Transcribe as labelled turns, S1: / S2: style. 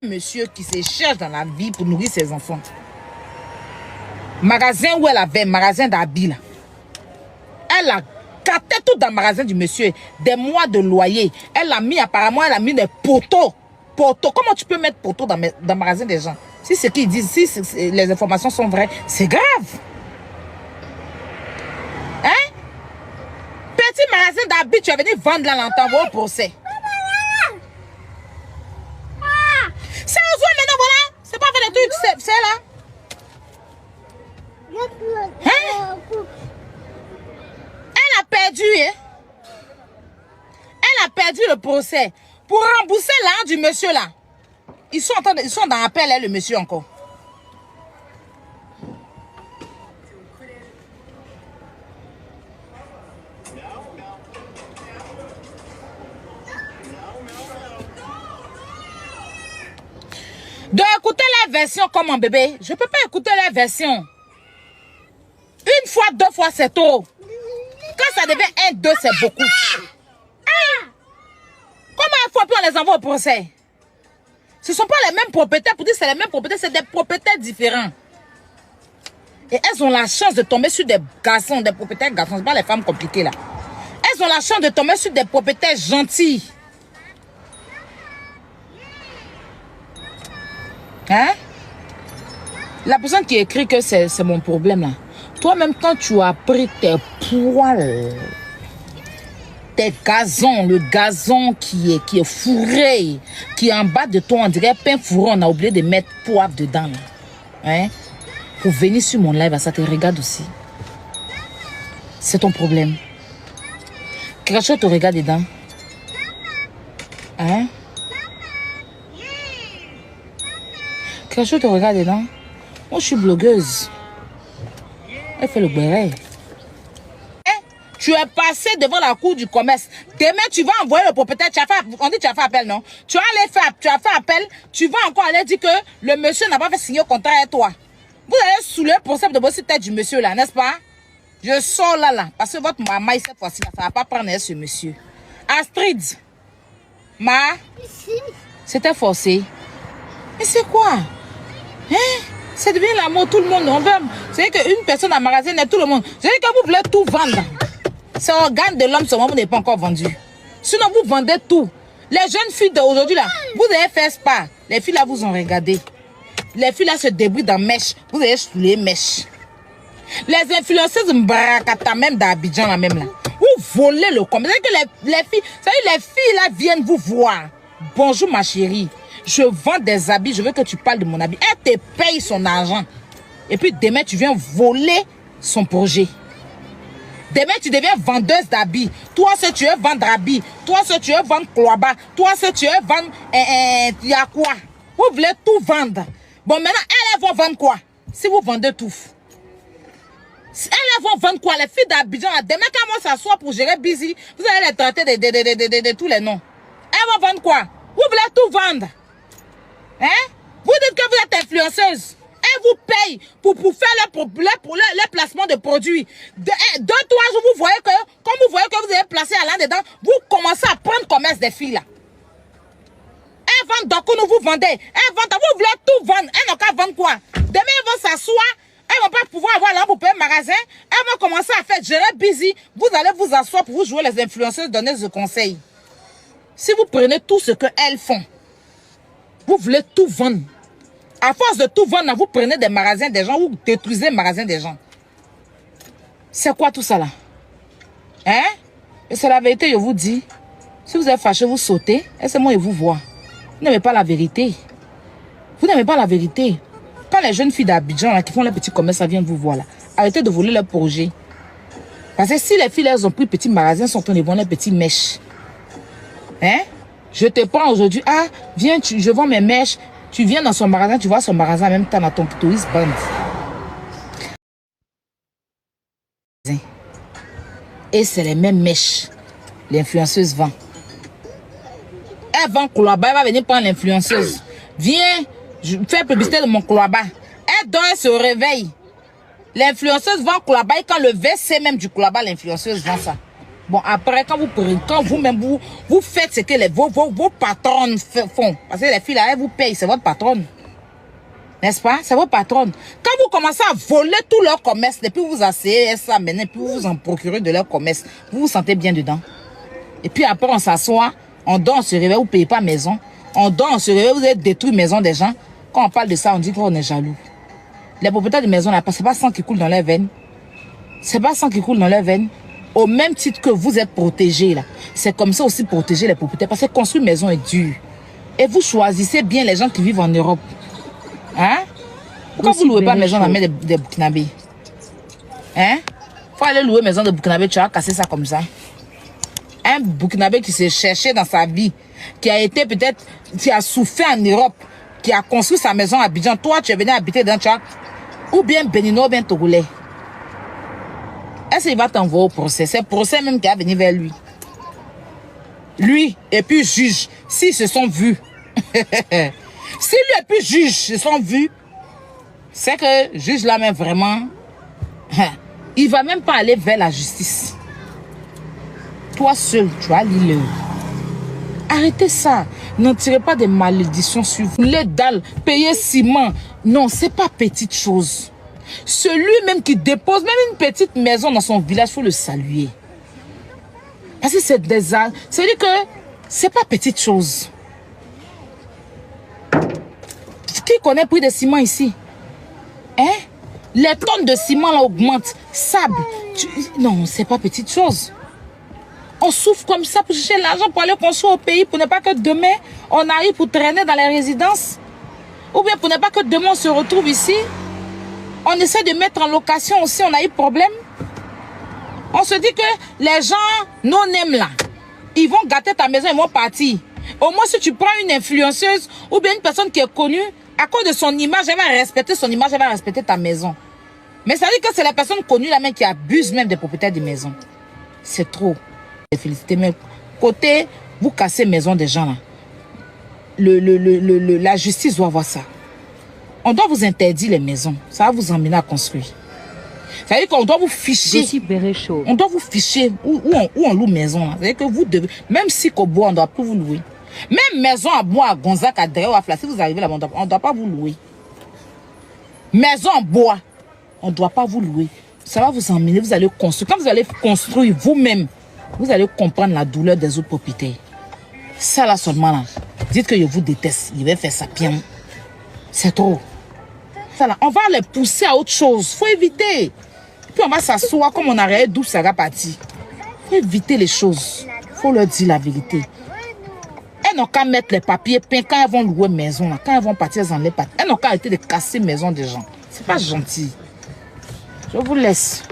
S1: Monsieur qui se cherche dans la vie pour nourrir ses enfants. Magasin où elle avait, magasin d'habits là. Elle a gâté tout dans le magasin du monsieur. Des mois de loyer. Elle a mis, apparemment, elle a mis des poteaux. Poteaux. Comment tu peux mettre poteaux dans le magasin des gens? Si ce qu'ils disent, si les informations sont vraies, c'est grave. Hein? Petit magasin d'habits, tu es venu vendre là, l'entendre au procès. C'est aux autres maintenant, voilà. C'est pas fait des trucs, c'est là. Hein? Elle a perdu, hein? Elle a perdu le procès. Pour rembourser l'argent du monsieur là. Ils sont dans l'appel, hein, le monsieur encore. De écouter la version comme un bébé. Je ne peux pas écouter la version. Une fois, deux fois, c'est trop. Quand ça devient un, deux, c'est beaucoup. Ah! Comment il faut puis on les envoie au procès? Ce ne sont pas les mêmes propriétaires. Pour dire que c'est les mêmes propriétaires, c'est des propriétaires différents. Et elles ont la chance de tomber sur des garçons, des propriétaires garçons. Ce pas les femmes compliquées là. Elles ont la chance de tomber sur des propriétaires gentils. Hein? La personne qui écrit que c'est mon problème là. Toi-même, quand tu as pris tes poils, tes gazons, le gazon qui est fourré, qui est en bas de toi, on dirait pain fourré, on a oublié de mettre poivre dedans. Là. Hein? Pour venir sur mon live, ça te regarde aussi. C'est ton problème. Quelque chose te regarde dedans. Hein? Quelque chose te regarde dedans. Moi, je suis blogueuse. Elle fait le béret. Tu es passé devant la cour du commerce. Demain, tu vas envoyer le propriétaire. On dit que tu as fait appel, non? Tu as fait appel. Tu vas encore aller dire que le monsieur n'a pas fait signer le contrat avec toi. Vous allez sous le procès de bosser tête du monsieur là, n'est-ce pas? Je sors là. Parce que votre maman, cette fois-ci, ça ne va pas prendre ce monsieur. Astrid. C'était forcé. Mais c'est quoi? Hein? C'est devenu l'amour, tout le monde. C'est qu'une personne à magasin est tout le monde. C'est que vous voulez tout vendre. C'est organe de l'homme, seulement vous n'avez pas encore vendu. Sinon, vous vendez tout. Les jeunes filles d'aujourd'hui, là, vous avez fait spa. Les filles, là, vous ont regardé. Les filles, là, se débrouillent dans mèche. Vous avez sous les mèches. Les influenceuses Mbarakata, même d'Abidjan, là, même là. Vous volez le commerce. C'est que les filles, là, viennent vous voir. Bonjour, ma chérie. Je vends des habits, je veux que tu parles de mon habit. Elle te paye son argent. Et puis demain, tu viens voler son projet. Demain, tu deviens vendeuse d'habits. Toi, si tu veux vendre habits. Toi, si tu veux vendre cloaba. Toi, si tu veux vendre... Il y a quoi? Vous voulez tout vendre. Bon, maintenant, elles vont vendre quoi? Si vous vendez tout. Elles vont vendre quoi? Les filles d'Abidjan, demain, quand on s'assoit pour gérer busy, vous allez les traiter de tous les noms. Elles vont vendre quoi? Vous voulez tout vendre. Hein? Vous dites que vous êtes influenceuse. Elle vous paye pour faire les placements de produits. Deux, 3 jours, vous voyez que, comme vous voyez que vous avez placé à l'an dedans, vous commencez à prendre commerce des filles là. Elles vendent donc nous vous vendez. Elles vendent, vous voulez tout vendre. Elles n'ont qu'à vendre quoi? Demain, elles vont s'asseoir. Elles ne vont pas pouvoir avoir l'argent pour payer le magasin. Elles vont commencer à faire gérer busy. Vous allez vous asseoir pour vous jouer les influenceuses, donner ce conseil. Si vous prenez tout ce qu'elles font, vous voulez tout vendre. À force de tout vendre, vous prenez des magasins des gens, vous détruisez les magasins des gens. C'est quoi tout ça là? Hein? Et c'est la vérité, je vous dis. Si vous êtes fâché, vous sautez. Et c'est moi, je vous vois. Vous n'aimez pas la vérité. Vous n'aimez pas la vérité. Pas les jeunes filles d'Abidjan qui font les petits commerces, ça vient vous voir là. Arrêtez de voler leurs projets. Parce que si les filles, elles ont pris petits magasins, sont en train de vendre les petits mèches. Hein? Je te prends aujourd'hui. Ah, viens, je vends mes mèches. Tu viens dans son magasin, tu vois son magasin en même temps dans ton tourist band. Et c'est les mêmes mèches. L'influenceuse vend. Elle vend cloaba, elle va venir prendre l'influenceuse. Viens, je fais publicité de mon cloaba. Elle dort, elle se réveille. L'influenceuse vend cloaba et quand le verset même du cloaba, l'influenceuse vend ça. Bon, après, quand vous-même, vous faites ce que vos patronnes font. Parce que les filles, là, elles vous payent, c'est votre patronne. N'est-ce pas? C'est votre patronne. Quand vous commencez à voler tout leur commerce, et puis vous asseyez ça maintenant, et puis vous vous en procurez de leur commerce, vous vous sentez bien dedans. Et puis après, on s'assoit, on dort, on se réveille, vous ne payez pas maison. On dort, on se réveille, vous avez détruit maison des gens. Quand on parle de ça, on dit qu'on est jaloux. Les propriétaires de maison, là, c'est pas sang qui coule dans leurs veines. C'est pas sang qui coule dans leurs veines. Au même titre que vous êtes protégés, là. C'est comme ça aussi protéger les propriétaires. Parce que construire une maison est dur. Et vous choisissez bien les gens qui vivent en Europe. Hein? Pourquoi vous ne louez pas maison dans la main des Burkinabés? Hein? Faut aller louer maison de Burkinabé, tu vas casser ça comme ça. Un Burkinabé qui s'est cherché dans sa vie, qui a été peut-être, qui a souffert en Europe, qui a construit sa maison à Abidjan. Toi, tu es venu habiter dans tu vois, ou bien Béninois, ou bien Togolais. Est-ce qu'il va t'envoyer au procès? C'est le procès même qui a venu vers lui. Lui, et puis juge, s'ils se sont vus. Si lui et puis juge se sont vus, c'est que juge là même vraiment, il va même pas aller vers la justice. Toi seul, tu vas lire. Arrêtez ça. N'en tirez pas des malédictions sur vous. Les dalles, payer ciment. Non, c'est pas petite chose. Celui même qui dépose même une petite maison dans son village, il faut le saluer. Parce que c'est des âges. C'est-à-dire que c'est pas petite chose. Qui connaît le prix de ciment ici? Hein? Les tonnes de ciment là augmentent. Sable. Non, c'est pas petite chose. On souffre comme ça pour chercher l'argent pour aller construire au pays, pour ne pas que demain, on arrive pour traîner dans les résidences. Ou bien pour ne pas que demain, on se retrouve ici. On essaie de mettre en location aussi, on a eu problème. On se dit que les gens non aiment là, ils vont gâter ta maison, ils vont partir. Au moins, si tu prends une influenceuse ou bien une personne qui est connue, à cause de son image, elle va respecter son image, elle va respecter ta maison. Mais ça veut dire que c'est la personne connue là même qui abuse même des propriétaires de maison. C'est trop. Félicité, mais côté, vous cassez maison des gens là. La justice doit voir ça. On doit vous interdire les maisons. Ça va vous emmener à construire. Ça veut dire qu'on doit vous ficher. On doit vous ficher où on loue maison. Ça veut dire que vous devez, même si Kobo, on ne doit plus vous louer. Même maison à bois, à Gonzac, à Dréo, à Fla, si vous arrivez là, on ne doit pas vous louer. Maison en bois, on ne doit pas vous louer. Ça va vous emmener, vous allez construire. Quand vous allez construire vous-même, vous allez comprendre la douleur des autres propriétaires. Ça là seulement là. Dites que je vous déteste. Il va faire ça bien. C'est trop. Ça là, on va les pousser à autre chose. Il faut éviter. Puis on va s'asseoir comme on arrête d'où ça va partir. Il faut éviter les choses. Il faut leur dire la vérité. Elles n'ont qu'à mettre les papiers peints quand elles vont louer maison. Là. Quand elles vont partir dans les papiers. Elles n'ont qu'à arrêter de casser maison des gens. C'est pas gentil. Je vous laisse.